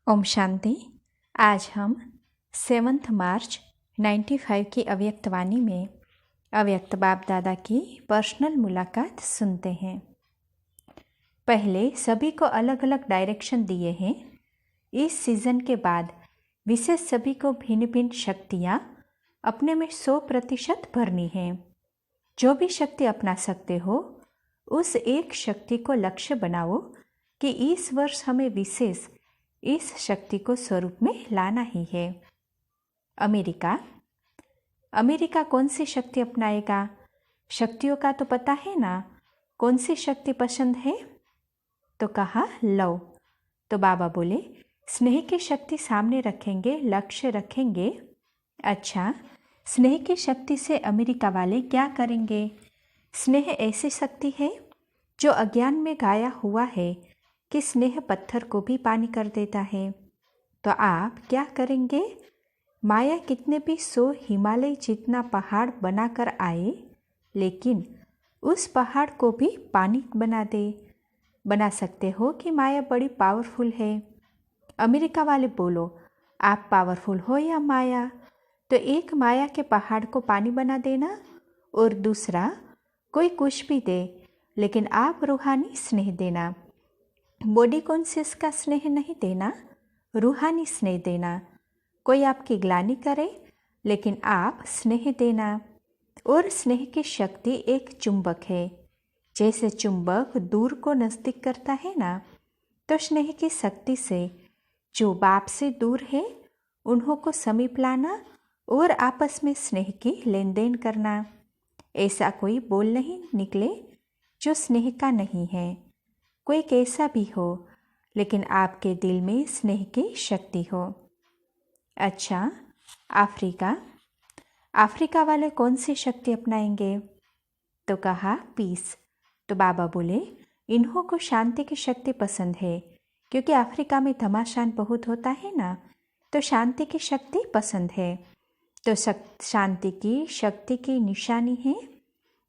ओम शांति। आज हम 7 मार्च 95 की अव्यक्तवाणी में अव्यक्त बाप दादा की पर्सनल मुलाकात सुनते हैं। पहले सभी को अलग अलग डायरेक्शन दिए हैं। इस सीजन के बाद विशेष सभी को भिन्न भिन्न शक्तियाँ अपने में 100% भरनी है। जो भी शक्ति अपना सकते हो उस एक शक्ति को लक्ष्य बनाओ कि इस वर्ष हमें विशेष इस शक्ति को स्वरूप में लाना ही है। अमेरिका कौन सी शक्ति अपनाएगा? शक्तियों का तो पता है ना, कौन सी शक्ति पसंद है? तो कहा लव। तो बाबा बोले स्नेह की शक्ति सामने रखेंगे, लक्ष्य रखेंगे। अच्छा, स्नेह की शक्ति से अमेरिका वाले क्या करेंगे? स्नेह ऐसी शक्ति है जो अज्ञान में गाया हुआ है कि स्नेह पत्थर को भी पानी कर देता है। तो आप क्या करेंगे? माया कितने भी 100 हिमालय जितना पहाड़ बनाकर आए, लेकिन उस पहाड़ को भी पानी बना सकते हो कि माया बड़ी पावरफुल है। अमेरिका वाले बोलो आप पावरफुल हो या माया? तो एक माया के पहाड़ को पानी बना देना और दूसरा कोई कुछ भी दे, लेकिन आप रूहानी स्नेह देना। बॉडी कॉन्शियस का स्नेह नहीं देना, रूहानी स्नेह देना। कोई आपकी ग्लानि करे लेकिन आप स्नेह देना। और स्नेह की शक्ति एक चुंबक है। जैसे चुंबक दूर को नज़दीक करता है ना, तो स्नेह की शक्ति से जो बाप से दूर है उन्हों को समीप लाना और आपस में स्नेह की लेन देन करना। ऐसा कोई बोल नहीं निकले जो स्नेह का नहीं है। कोई कैसा भी हो, लेकिन आपके दिल में स्नेह की शक्ति हो। अच्छा, अफ्रीका वाले कौन सी शक्ति अपनाएंगे? तो कहा पीस। तो बाबा बोले इन्हों को शांति की शक्ति पसंद है, क्योंकि अफ्रीका में घमासान बहुत होता है ना, तो शांति की शक्ति पसंद है। तो शांति की शक्ति की निशानी है,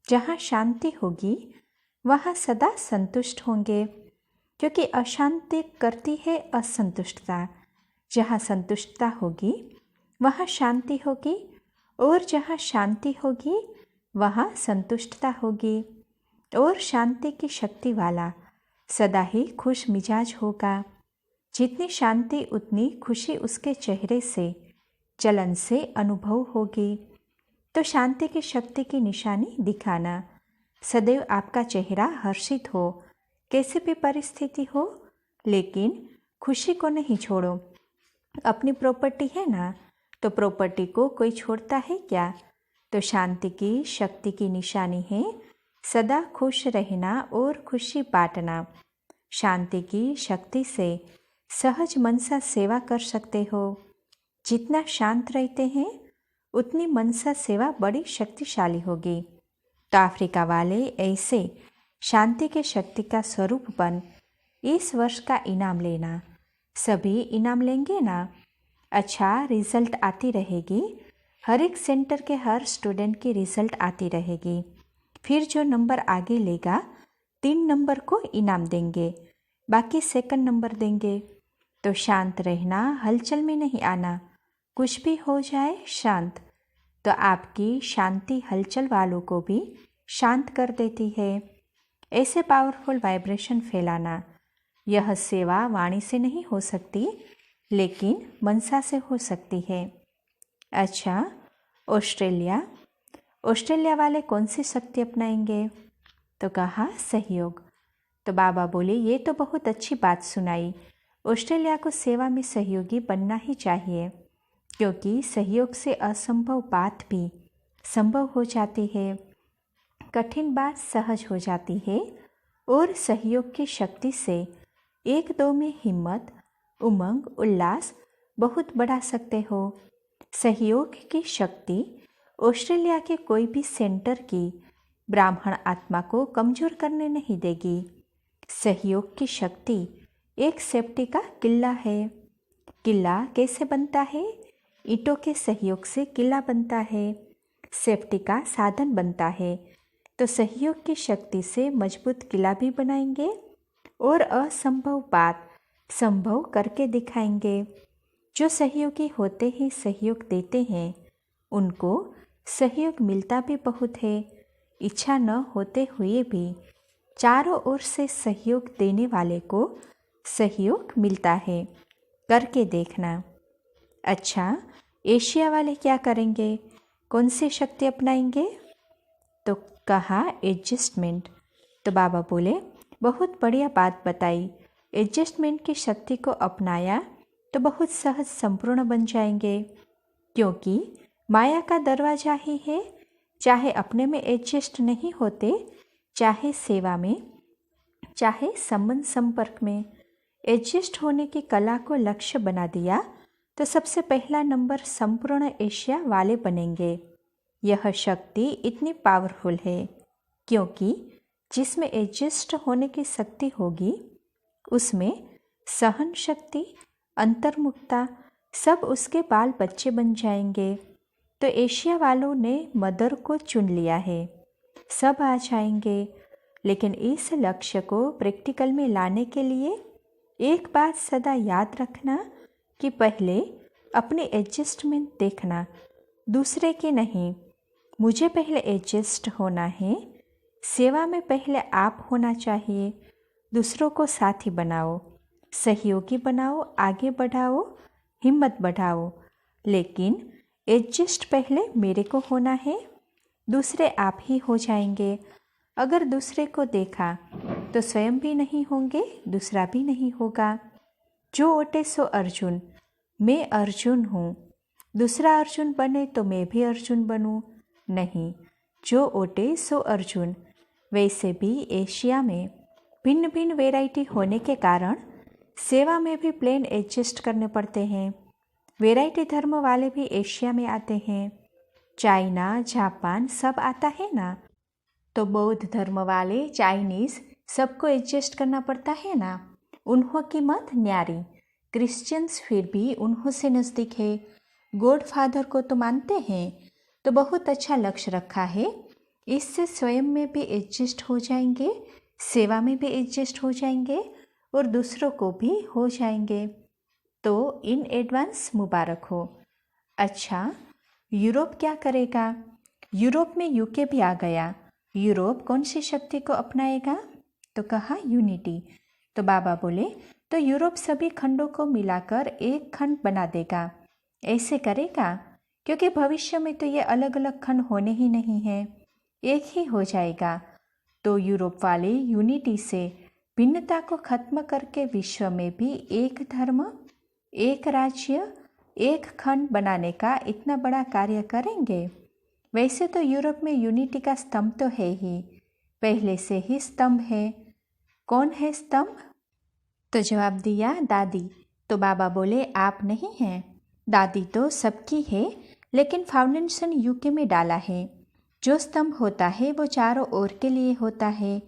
जहाँ शांति होगी वहाँ सदा संतुष्ट होंगे, क्योंकि अशांति करती है असंतुष्टता। जहाँ संतुष्टता होगी वहाँ शांति होगी, और जहाँ शांति होगी वहाँ संतुष्टता होगी। और शांति की शक्ति वाला सदा ही खुश मिजाज होगा। जितनी शांति उतनी खुशी उसके चेहरे से, चलन से अनुभव होगी। तो शांति की शक्ति की निशानी दिखाना। सदैव आपका चेहरा हर्षित हो, कैसी भी परिस्थिति हो, लेकिन खुशी को नहीं छोड़ो। अपनी प्रॉपर्टी है ना, तो प्रॉपर्टी को कोई छोड़ता है क्या? तो शांति की शक्ति की निशानी है सदा खुश रहना और खुशी बांटना। शांति की शक्ति से सहज मनसा सेवा कर सकते हो। जितना शांत रहते हैं उतनी मनसा सेवा बड़ी शक्तिशाली होगी। तो अफ्रीका वाले ऐसे शांति के शक्ति का स्वरूप बन इस वर्ष का इनाम लेना। सभी इनाम लेंगे ना? अच्छा, रिजल्ट आती रहेगी। हर एक सेंटर के हर स्टूडेंट की रिजल्ट आती रहेगी। फिर जो नंबर आगे लेगा 3 नंबर को इनाम देंगे, बाकी सेकंड नंबर देंगे। तो शांत रहना, हलचल में नहीं आना। कुछ भी हो जाए शांत। तो आपकी शांति हलचल वालों को भी शांत कर देती है। ऐसे पावरफुल वाइब्रेशन फैलाना। यह सेवा वाणी से नहीं हो सकती, लेकिन मनसा से हो सकती है। अच्छा, ऑस्ट्रेलिया वाले कौन सी शक्ति अपनाएंगे? तो कहा सहयोग। तो बाबा बोले ये तो बहुत अच्छी बात सुनाई। ऑस्ट्रेलिया को सेवा में सहयोगी बनना ही चाहिए, क्योंकि सहयोग से असंभव बात भी संभव हो जाती है, कठिन बात सहज हो जाती है। और सहयोग की शक्ति से एक दो में हिम्मत, उमंग, उल्लास बहुत बढ़ा सकते हो। सहयोग की शक्ति ऑस्ट्रेलिया के कोई भी सेंटर की ब्राह्मण आत्मा को कमजोर करने नहीं देगी। सहयोग की शक्ति एक सेफ्टी का किला है। किला कैसे बनता है? ईंटों के सहयोग से किला बनता है, सेफ्टी का साधन बनता है। तो सहयोग की शक्ति से मजबूत किला भी बनाएंगे और असंभव बात संभव करके दिखाएंगे। जो सहयोगी होते ही सहयोग देते हैं उनको सहयोग मिलता भी बहुत है। इच्छा न होते हुए भी चारों ओर से सहयोग देने वाले को सहयोग मिलता है। करके देखना। अच्छा, एशिया वाले क्या करेंगे? कौन सी शक्ति अपनाएंगे? तो कहा एडजस्टमेंट। तो बाबा बोले बहुत बढ़िया बात बताई। एडजस्टमेंट की शक्ति को अपनाया तो बहुत सहज संपूर्ण बन जाएंगे, क्योंकि माया का दरवाजा ही है। चाहे अपने में एडजस्ट नहीं होते, चाहे सेवा में, चाहे संबंध संपर्क में, एडजस्ट होने की कला को लक्ष्य बना दिया तो सबसे पहला नंबर संपूर्ण एशिया वाले बनेंगे। यह शक्ति इतनी पावरफुल है क्योंकि जिसमें एडजस्ट होने की शक्ति होगी उसमें सहन शक्ति, अंतर्मुखता सब उसके बाल बच्चे बन जाएंगे। तो एशिया वालों ने मदर को चुन लिया है। सब आ जाएंगे, लेकिन इस लक्ष्य को प्रैक्टिकल में लाने के लिए एक बात सदा याद रखना कि पहले अपने एडजस्टमेंट देखना, दूसरे के नहीं। मुझे पहले एडजस्ट होना है। सेवा में पहले आप होना चाहिए। दूसरों को साथी बनाओ, सहयोगी बनाओ, आगे बढ़ाओ, हिम्मत बढ़ाओ। लेकिन एडजस्ट पहले मेरे को होना है, दूसरे आप ही हो जाएंगे। अगर दूसरे को देखा तो स्वयं भी नहीं होंगे, दूसरा भी नहीं होगा। जो ओटे सो अर्जुन, मैं अर्जुन हूँ। दूसरा अर्जुन बने तो मैं भी अर्जुन बनूँ? नहीं। जो ओटे सो अर्जुन। वैसे भी एशिया में भिन्न भिन्न वैरायटी होने के कारण सेवा में भी प्लेन एडजस्ट करने पड़ते हैं। वैरायटी धर्म वाले भी एशिया में आते हैं। चाइना, जापान सब आता है ना, तो बौद्ध धर्म वाले, चाइनीज़ सबको एडजस्ट करना पड़ता है ना। उन्हों की मत न्यारी। क्रिश्चियंस फिर भी उन्हों से नज़दीक है। गॉड फादर को तो मानते हैं, तो बहुत अच्छा लक्ष्य रखा है। इससे स्वयं में भी एडजस्ट हो जाएंगे, सेवा में भी एडजस्ट हो जाएंगे और दूसरों को भी हो जाएंगे। तो इन एडवांस मुबारक हो। अच्छा, यूरोप क्या करेगा? यूरोप में यूके भी आ गया। यूरोप कौन सी शक्ति को अपनाएगा? तो कहा यूनिटी। तो बाबा बोले तो यूरोप सभी खंडों को मिलाकर एक खंड बना देगा। ऐसे करेगा क्योंकि भविष्य में तो ये अलग अलग खंड होने ही नहीं हैं, एक ही हो जाएगा। तो यूरोप वाले यूनिटी से भिन्नता को खत्म करके विश्व में भी एक धर्म, एक राज्य, एक खंड बनाने का इतना बड़ा कार्य करेंगे। वैसे तो यूरोप में यूनिटी का स्तंभ तो है ही, पहले से ही स्तंभ है। कौन है स्तंभ? तो जवाब दिया दादी। तो बाबा बोले आप नहीं हैं। दादी तो सबकी है, लेकिन फाउंडेशन यूके में डाला है। जो स्तंभ होता है वो चारों ओर के लिए होता है,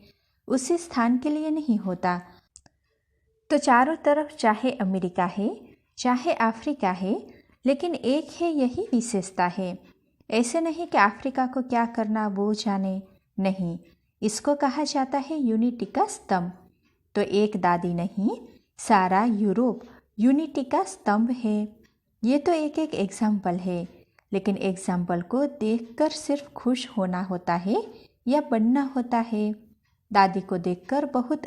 उसी स्थान के लिए नहीं होता। तो चारों तरफ चाहे अमेरिका है, चाहे अफ्रीका है, लेकिन एक है, यही विशेषता है। ऐसे नहीं कि अफ्रीका को क्या करना वो जाने, नहीं। इसको कहा जाता है यूनिटी का स्तंभ। तो एक दादी नहीं, सारा यूरोप यूनिटी का स्तंभ है। ये तो एक एक एग्जाम्पल है, लेकिन एग्जाम्पल को देखकर सिर्फ खुश होना होता है या बनना होता है? दादी को देखकर बहुत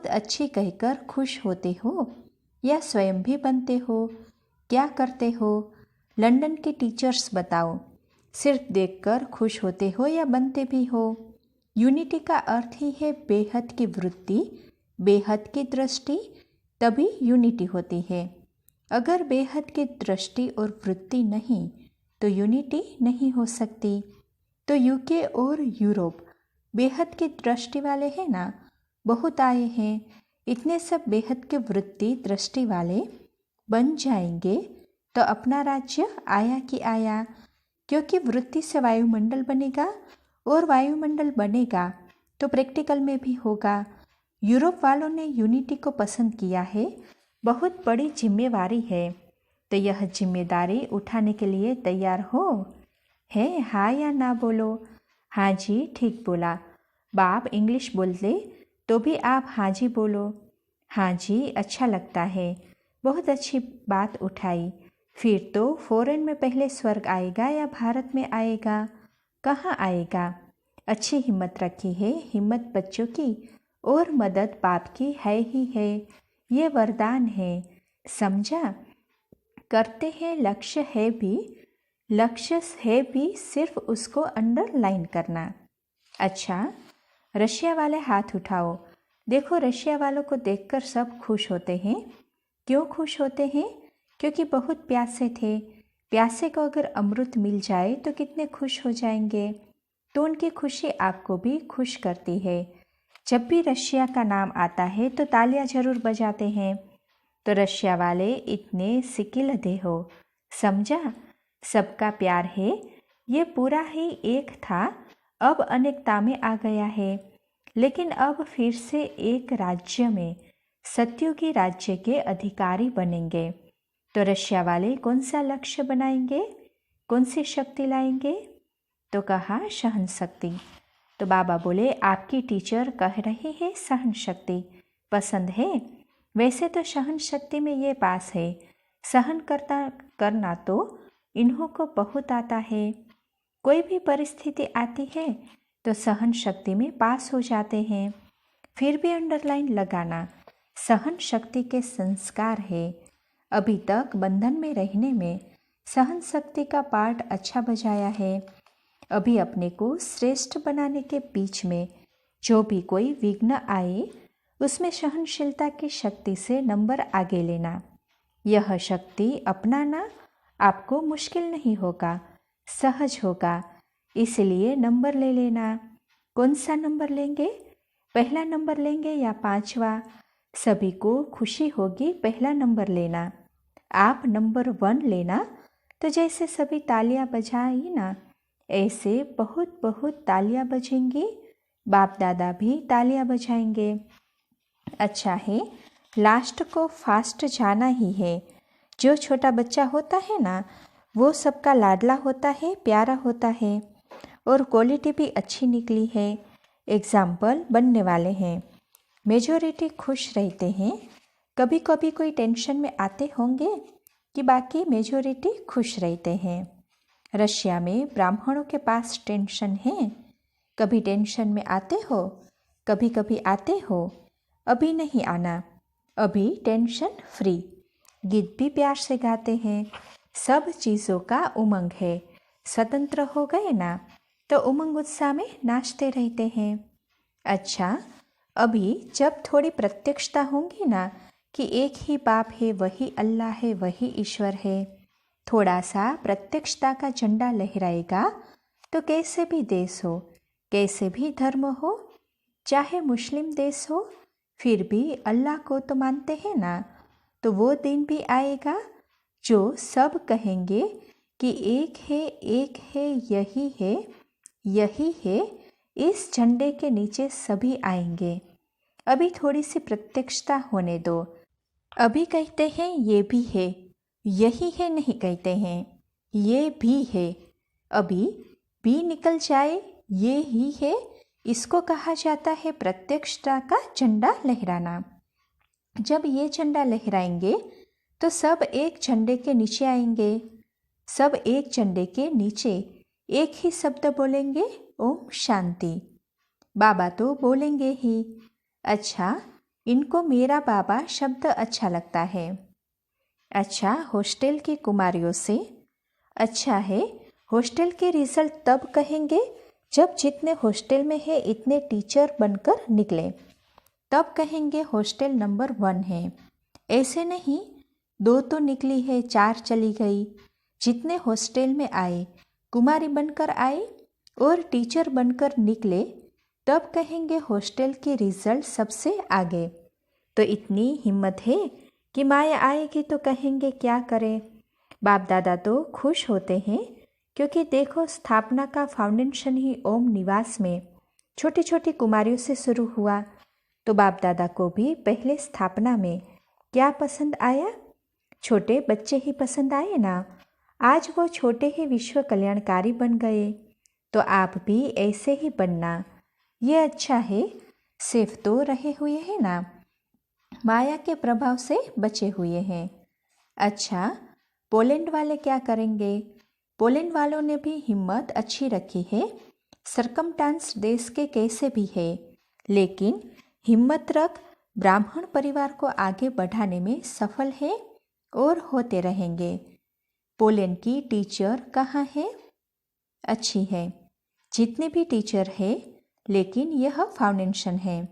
अच्छी कहकर खुश होते हो या स्वयं भी बनते हो? क्या करते हो? लंदन के टीचर्स बताओ, सिर्फ देखकर खुश होते हो या बनते भी हो? यूनिटी का अर्थ ही है बेहद की वृत्ति, बेहद की दृष्टि, तभी यूनिटी होती है। अगर बेहद की दृष्टि और वृत्ति नहीं तो यूनिटी नहीं हो सकती। तो यूके और यूरोप बेहद की दृष्टि वाले हैं ना, बहुत आए हैं। इतने सब बेहद की वृत्ति दृष्टि वाले बन जाएंगे तो अपना राज्य आया कि आया, क्योंकि वृत्ति से वायुमंडल बनेगा और वायुमंडल बनेगा तो प्रैक्टिकल में भी होगा। यूरोप वालों ने यूनिटी को पसंद किया है, बहुत बड़ी जिम्मेवारी है। तो यह जिम्मेदारी उठाने के लिए तैयार हो? है हाँ या ना बोलो? हाँ जी, ठीक बोला। बाप इंग्लिश बोलते तो भी आप हाँ जी बोलो। हाँ जी, अच्छा लगता है। बहुत अच्छी बात उठाई। फिर तो फॉरेन में पहले स्वर्ग आएगा या भारत में आएगा? कहाँ आएगा? अच्छी हिम्मत रखी है। हिम्मत बच्चों की और मदद बाप की है ही है। ये वरदान है, समझा? करते हैं, लक्ष्य है भी, सिर्फ उसको अंडरलाइन करना। अच्छा, रशिया वाले हाथ उठाओ। देखो, रशिया वालों को देखकर सब खुश होते हैं। क्यों खुश होते हैं? क्योंकि बहुत प्यासे थे। प्यासे को अगर अमृत मिल जाए तो कितने खुश हो जाएंगे। तो उनकी खुशी आपको भी खुश करती है। जब भी रशिया का नाम आता है तो तालियां जरूर बजाते हैं। तो रशिया वाले इतने सिकिलधे हो, समझा? सबका प्यार है। ये पूरा ही एक था, अब अनेकता में आ गया है। लेकिन अब फिर से एक राज्य में सत्युगी राज्य के अधिकारी बनेंगे। तो रशिया वाले कौन सा लक्ष्य बनाएंगे? कौन सी शक्ति लाएंगे? तो कहा सहन शक्ति। तो बाबा बोले, आपकी टीचर कह रही है सहन शक्ति पसंद है। वैसे तो सहन शक्ति में ये पास है। सहन करना तो इन्हों को बहुत आता है। कोई भी परिस्थिति आती है तो सहन शक्ति में पास हो जाते हैं। फिर भी अंडरलाइन लगाना, सहन शक्ति के संस्कार है। अभी तक बंधन में रहने में सहन शक्ति का पार्ट अच्छा बजाया है। अभी अपने को श्रेष्ठ बनाने के बीच में जो भी कोई विघ्न आए उसमें सहनशीलता की शक्ति से नंबर आगे लेना। यह शक्ति अपनाना आपको मुश्किल नहीं होगा, सहज होगा। इसलिए नंबर ले लेना। कौन सा नंबर लेंगे? पहला नंबर लेंगे या पांचवा? सभी को खुशी होगी पहला नंबर लेना। आप नंबर 1 लेना। तो जैसे सभी तालियां बजाई ना, ऐसे बहुत बहुत तालियां बजेंगी। बाप दादा भी तालियां बजाएंगे। अच्छा है, लास्ट को फास्ट जाना ही है। जो छोटा बच्चा होता है ना, वो सबका लाडला होता है, प्यारा होता है। और क्वालिटी भी अच्छी निकली है। एग्जाम्पल बनने वाले हैं। मेजॉरिटी खुश रहते हैं। कभी कभी कोई टेंशन में आते होंगे कि बाकी मेजॉरिटी खुश रहते हैं। रशिया में ब्राह्मणों के पास टेंशन है। कभी टेंशन में आते हो? कभी कभी आते हो? अभी नहीं आना, अभी टेंशन फ्री। गीत भी प्यार से गाते हैं। सब चीज़ों का उमंग है। स्वतंत्र हो गए ना, तो उमंग उत्साह में नाचते रहते हैं। अच्छा, अभी जब थोड़ी प्रत्यक्षता होंगी ना कि एक ही बाप है, वही अल्लाह है, वही ईश्वर है, थोड़ा सा प्रत्यक्षता का झंडा लहराएगा तो कैसे भी देश हो, कैसे भी धर्म हो, चाहे मुस्लिम देश हो, फिर भी अल्लाह को तो मानते हैं ना। तो वो दिन भी आएगा जो सब कहेंगे कि एक है, यही है, यही है। इस झंडे के नीचे सभी आएंगे। अभी थोड़ी सी प्रत्यक्षता होने दो। अभी कहते हैं ये भी है, यही है नहीं कहते हैं, ये भी है। अभी भी निकल जाए, ये ही है, इसको कहा जाता है प्रत्यक्षता का झंडा लहराना। जब ये झंडा लहराएंगे तो सब एक झंडे के नीचे आएंगे। सब एक झंडे के नीचे एक ही शब्द बोलेंगे, ओम शांति। बाबा तो बोलेंगे ही। अच्छा, इनको मेरा बाबा शब्द अच्छा लगता है। अच्छा, हॉस्टल की कुमारियों से अच्छा है। हॉस्टल के रिजल्ट तब कहेंगे जब जितने हॉस्टल में है इतने टीचर बनकर निकले, तब कहेंगे हॉस्टल नंबर 1 है। ऐसे नहीं 2 तो निकली है, 4 चली गई। जितने हॉस्टल में आए, कुमारी बनकर आए और टीचर बनकर निकले, तब कहेंगे हॉस्टल के रिजल्ट सबसे आगे। तो इतनी हिम्मत है कि माया आएगी तो कहेंगे क्या करें। बाप दादा तो खुश होते हैं क्योंकि देखो, स्थापना का फाउंडेशन ही ओम निवास में छोटी छोटी कुमारियों से शुरू हुआ। तो बाप दादा को भी पहले स्थापना में क्या पसंद आया? छोटे बच्चे ही पसंद आए ना। आज वो छोटे ही विश्व कल्याणकारी बन गए। तो आप भी ऐसे ही बनना। ये अच्छा है। सिर्फ तो रहे हुए हैं ना। माया के प्रभाव से बचे हुए हैं। अच्छा, पोलैंड वाले क्या करेंगे? पोलैंड वालों ने भी हिम्मत अच्छी रखी है। सरकमटांस देश के कैसे भी है, लेकिन हिम्मत रख ब्राह्मण परिवार को आगे बढ़ाने में सफल है और होते रहेंगे। पोलैंड की टीचर कहाँ है? अच्छी है। जितने भी टीचर है, लेकिन यह फाउंडेशन है।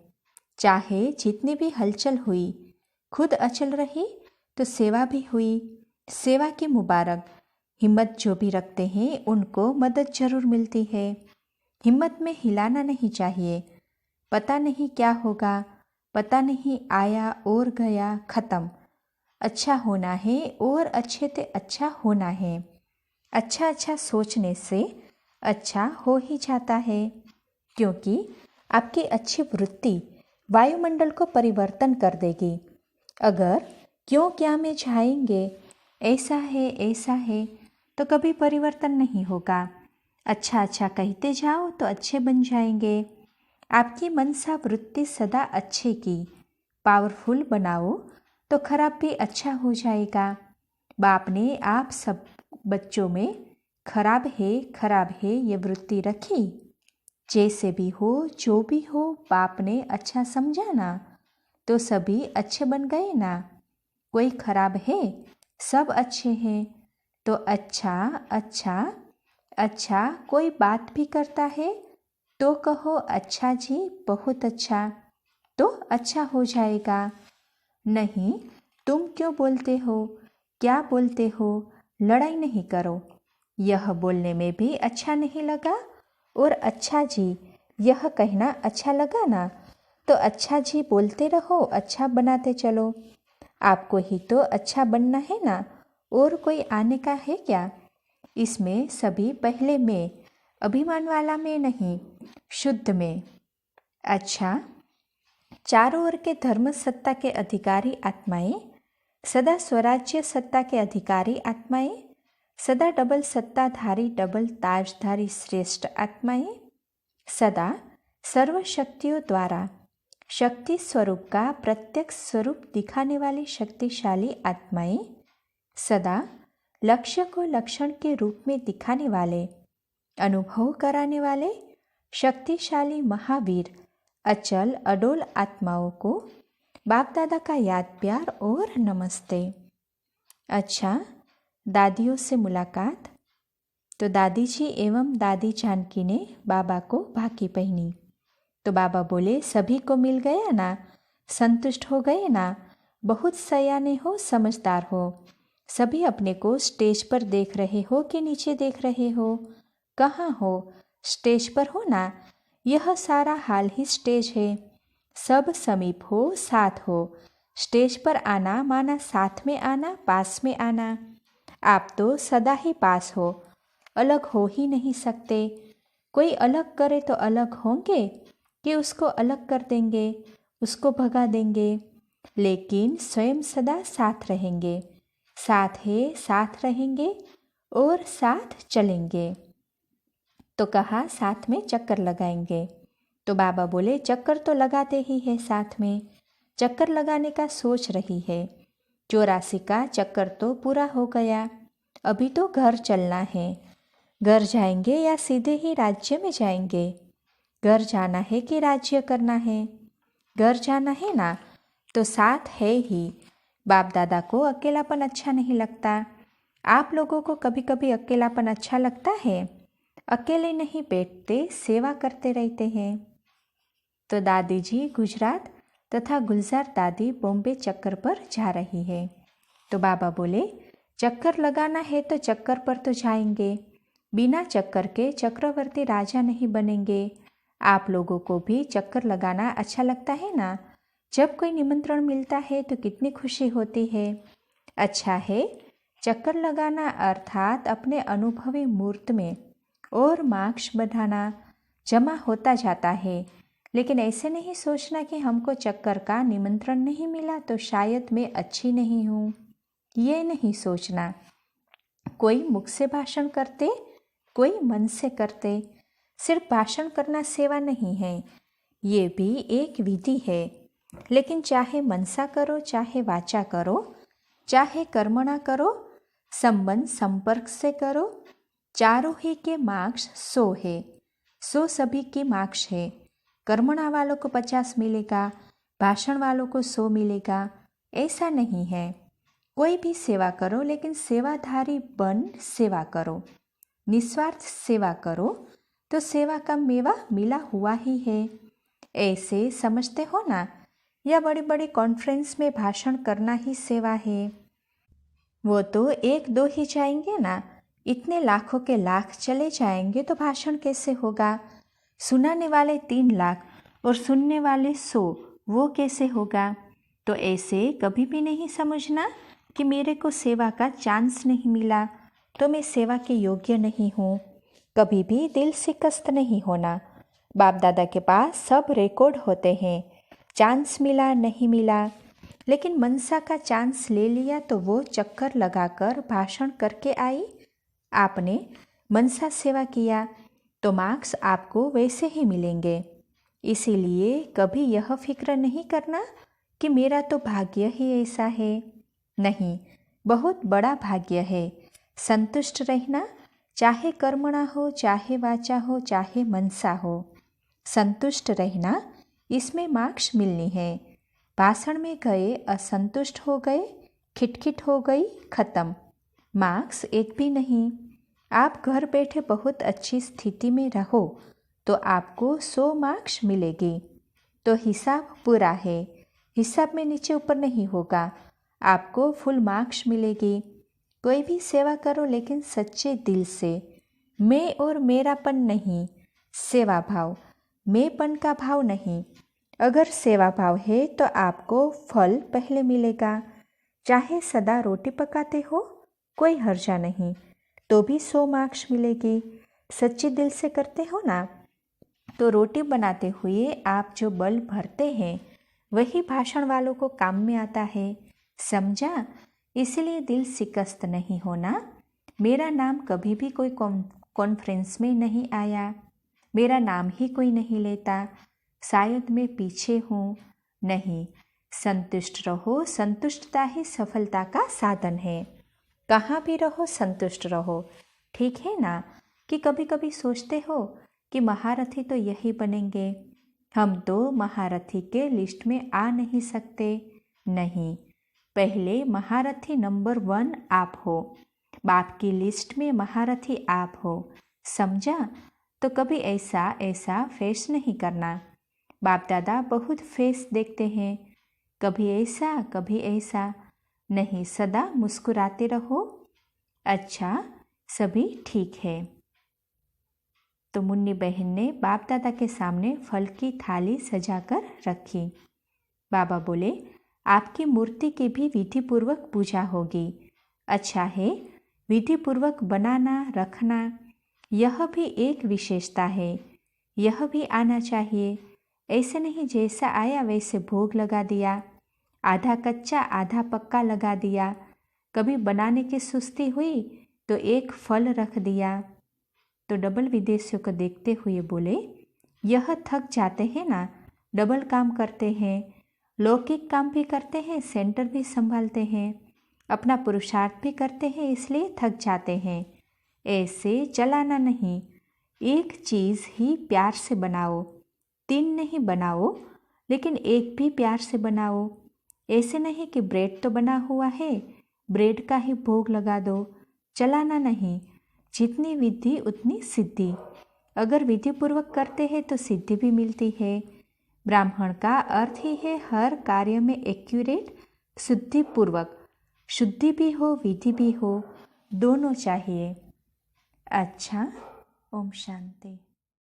चाहे जितनी भी हलचल हुई, खुद अचल रही तो सेवा भी हुई। सेवा की मुबारक। हिम्मत जो भी रखते हैं उनको मदद जरूर मिलती है। हिम्मत में हिलाना नहीं चाहिए। पता नहीं क्या होगा, पता नहीं, आया और गया, खत्म। अच्छा होना है और अच्छे से अच्छा होना है। अच्छा अच्छा सोचने से अच्छा हो ही जाता है, क्योंकि आपकी अच्छी वृत्ति वायुमंडल को परिवर्तन कर देगी। अगर क्यों क्या में जाएंगे, ऐसा है तो कभी परिवर्तन नहीं होगा। अच्छा अच्छा कहते जाओ तो अच्छे बन जाएंगे। आपकी मनसा वृत्ति सदा अच्छे की पावरफुल बनाओ तो खराब भी अच्छा हो जाएगा। बाप ने आप सब बच्चों में खराब है ये वृत्ति रखी। जैसे भी हो, जो भी हो, बाप ने अच्छा समझा ना, तो सभी अच्छे बन गए ना। कोई खराब है, सब अच्छे हैं। तो अच्छा अच्छा अच्छा, कोई बात भी करता है तो कहो अच्छा जी, बहुत अच्छा, तो अच्छा हो जाएगा। नहीं, तुम क्यों बोलते हो, क्या बोलते हो, लड़ाई नहीं करो। यह बोलने में भी अच्छा नहीं लगा और अच्छा जी यह कहना अच्छा लगा ना, तो अच्छा जी बोलते रहो, अच्छा बनाते चलो। आपको ही तो अच्छा बनना है ना, और कोई आने का है क्या? इसमें सभी पहले में, अभिमान वाला में नहीं, शुद्ध में। अच्छा, चारों ओर के धर्म सत्ता के अधिकारी आत्माएं, सदा स्वराज्य सत्ता के अधिकारी आत्माएं, सदा डबल सत्ताधारी डबल ताजधारी श्रेष्ठ आत्माएं, सदा सर्व शक्तियों द्वारा शक्ति स्वरूप का प्रत्यक्ष स्वरूप दिखाने वाली शक्तिशाली आत्माएं, सदा लक्ष्य को लक्षण के रूप में दिखाने वाले, अनुभव कराने वाले शक्तिशाली महावीर अचल अडोल आत्माओं को बाप दादा का याद प्यार और नमस्ते। अच्छा, दादियों से मुलाकात। तो दादी जी एवं दादी जानकी ने बाबा को भाकी पहनी। तो बाबा बोले, सभी को मिल गया ना, संतुष्ट हो गए ना, बहुत सयाने हो, समझदार हो। सभी अपने को स्टेज पर देख रहे हो कि नीचे देख रहे हो? कहाँ हो? स्टेज पर हो ना। यह सारा हाल ही स्टेज है। सब समीप हो, साथ हो। स्टेज पर आना माना साथ में आना, पास में आना। आप तो सदा ही पास हो, अलग हो ही नहीं सकते। कोई अलग करे तो अलग होंगे कि उसको अलग कर देंगे, उसको भगा देंगे, लेकिन स्वयं सदा साथ रहेंगे। साथ है, साथ रहेंगे और साथ चलेंगे। तो कहा साथ में चक्कर लगाएंगे। तो बाबा बोले, चक्कर तो लगाते ही है, साथ में चक्कर लगाने का सोच रही है। 84 का चक्कर तो पूरा हो गया, अभी तो घर चलना है। घर जाएंगे या सीधे ही राज्य में जाएंगे? घर जाना है कि राज्य करना है? घर जाना है ना, तो साथ है ही। बाप दादा को अकेलापन अच्छा नहीं लगता। आप लोगों को कभी कभी अकेलापन अच्छा लगता है? अकेले नहीं बैठते, सेवा करते रहते हैं। तो दादी जी गुजरात तथा गुलजार दादी बॉम्बे चक्कर पर जा रही है। तो बाबा बोले, चक्कर लगाना है तो चक्कर पर तो जाएंगे। बिना चक्कर के चक्रवर्ती राजा नहीं बनेंगे। आप लोगों को भी चक्कर लगाना अच्छा लगता है ना? जब कोई निमंत्रण मिलता है तो कितनी खुशी होती है। अच्छा है, चक्कर लगाना अर्थात अपने अनुभवी मूर्त में और मार्क्स बढ़ाना, जमा होता जाता है। लेकिन ऐसे नहीं सोचना कि हमको चक्कर का निमंत्रण नहीं मिला तो शायद मैं अच्छी नहीं हूँ। ये नहीं सोचना। कोई मुख से भाषण करते, कोई मन से करते। सिर्फ भाषण करना सेवा नहीं है, ये भी एक विधि है। लेकिन चाहे मनसा करो चाहे वाचा करो, चाहे कर्मणा करो, संबंध संपर्क से करो, चारों ही के मार्क्स 100 है। 100 सभी की मार्क्स है। कर्मणा वालों को 50 मिलेगा, भाषण वालों को 100 मिलेगा, ऐसा नहीं है। कोई भी सेवा करो लेकिन सेवाधारी बन सेवा करो, निस्वार्थ सेवा करो तो सेवा का मेवा मिला हुआ ही है। ऐसे समझते हो ना, या बड़ी बड़ी कॉन्फ्रेंस में भाषण करना ही सेवा है। वो तो 1-2 ही जाएंगे ना, इतने लाखों के लाख चले जाएंगे तो भाषण कैसे होगा। सुनाने वाले 3 लाख और सुनने वाले 100, वो कैसे होगा। तो ऐसे कभी भी नहीं समझना कि मेरे को सेवा का चांस नहीं मिला तो मैं सेवा के योग्य नहीं हूँ। कभी भी दिल शिकस्त नहीं होना। बाप दादा के पास सब रिकॉर्ड होते हैं, चांस मिला नहीं मिला। लेकिन मनसा का चांस ले लिया तो वो चक्कर लगाकर भाषण करके आई। आपने मनसा सेवा किया तो मार्क्स आपको वैसे ही मिलेंगे। इसीलिए कभी यह फिक्र नहीं करना कि मेरा तो भाग्य ही ऐसा है। नहीं, बहुत बड़ा भाग्य है। संतुष्ट रहना, चाहे कर्मणा हो चाहे वाचा हो चाहे मनसा हो। संतुष्ट रहना, इसमें मार्क्स मिलनी है। भाषण में गए असंतुष्ट हो गए, खिटखिट हो गई, खत्म, मार्क्स एक भी नहीं। आप घर बैठे बहुत अच्छी स्थिति में रहो तो आपको 100 मार्क्स मिलेगी। तो हिसाब पूरा है, हिसाब में नीचे ऊपर नहीं होगा, आपको फुल मार्क्स मिलेगी। कोई भी सेवा करो लेकिन सच्चे दिल से, मैं और मेरापन नहीं, सेवा भाव, मैंपन का भाव नहीं। अगर सेवा भाव है तो आपको फल पहले मिलेगा। चाहे सदा रोटी पकाते हो, कोई हर्जा नहीं, तो भी 100 मार्क्स मिलेगी। सच्चे दिल से करते हो ना, तो रोटी बनाते हुए आप जो बल भरते हैं वही भाषण वालों को काम में आता है। समझा। इसलिए दिल शिकस्त नहीं होना। मेरा नाम कभी भी कोई कॉन्फ्रेंस में नहीं आया, मेरा नाम ही कोई नहीं लेता, शायद मैं पीछे हूँ। नहीं, संतुष्ट रहो, संतुष्टता ही सफलता का साधन है। कहाँ भी रहो संतुष्ट रहो। ठीक है ना। कि कभी कभी सोचते हो कि महारथी तो यही बनेंगे, हम तो महारथी के लिस्ट में आ नहीं सकते। नहीं, पहले महारथी नंबर 1 आप हो, बाप की लिस्ट में महारथी आप हो। समझा। तो कभी ऐसा फेस नहीं करना। बाप दादा बहुत फेस देखते हैं, कभी ऐसा नहीं, सदा मुस्कुराते रहो। अच्छा, सभी ठीक है। तो मुन्नी बहन ने बाप दादा के सामने फल की थाली सजाकर रखी। बाबा बोले, आपकी मूर्ति की भी विधिपूर्वक पूजा होगी। अच्छा है, विधिपूर्वक बनाना रखना, यह भी एक विशेषता है। यह भी आना चाहिए। ऐसे नहीं जैसा आया वैसे भोग लगा दिया, आधा कच्चा आधा पक्का लगा दिया। कभी बनाने की सुस्ती हुई तो एक फल रख दिया। तो डबल विदेशियों को देखते हुए बोले, यह थक जाते हैं ना, डबल काम करते हैं, लौकिक काम भी करते हैं, सेंटर भी संभालते हैं, अपना पुरुषार्थ भी करते हैं, इसलिए थक जाते हैं। ऐसे चलाना नहीं। एक चीज़ ही प्यार से बनाओ, 3 नहीं बनाओ, लेकिन एक भी प्यार से बनाओ। ऐसे नहीं कि ब्रेड तो बना हुआ है, ब्रेड का ही भोग लगा दो। चलाना नहीं। जितनी विधि उतनी सिद्धि। अगर विधिपूर्वक करते हैं तो सिद्धि भी मिलती है। ब्राह्मण का अर्थ ही है हर कार्य में एक्यूरेट, शुद्धिपूर्वक। शुद्धि भी हो विधि भी हो, दोनों चाहिए। अच्छा, ओम शांति।